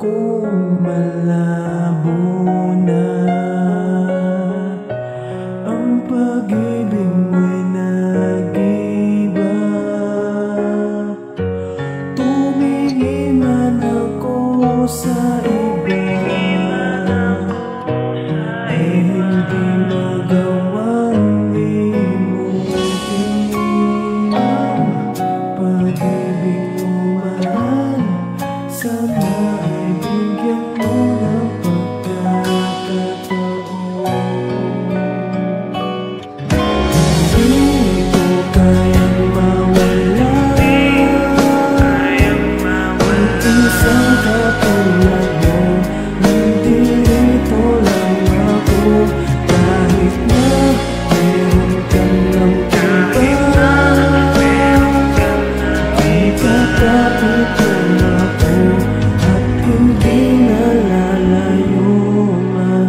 ko malabo na. Ang pag-ibig mo'y nag-iba. Tumingin man ako sa iba, ay hindi magawang imutin ang pag-ibig mo man. Sana ay bigyan mo ng pagkakataon. Hindi ko kayang mawala ang isang katulad mo. Nandito lang ako kahit na meron kang iba. Di ka kapitan ako at hindi nalalayo, mahal.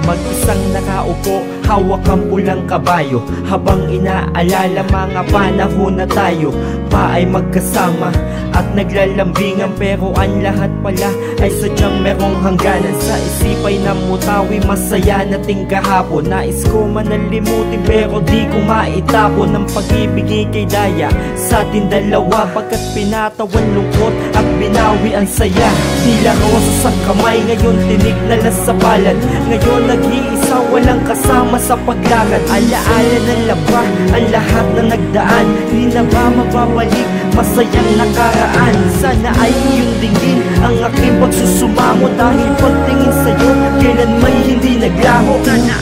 Mag-isang nakaupo, hawak ang pulang kabayo, habang inaalala mga panahon na tayo pa ay magkasama at naglalambingan. Pero ang lahat pala ay sadyang merong hangganan. Sa isipay na mutawi, masaya nating kahapon. Nais ko man nalimutin pero di ko maitapon ang pag-ibig kay daya sa ating dalawa. Pagkat pinatawan lungkot at binawi ang saya. Tila rosas sa kamay, ngayon tinig na lang sa palad. Ngayon nag-iisa, walang kasama sa paglakad. Alaala ng laba ang lahat na nagdaan. Di na ba mababalik masayang nakaraan? Sana ay iyong dinggin ang aking pagsusumamo, dahil pagtingin sa'yo kailan may hindi naglaho. Sana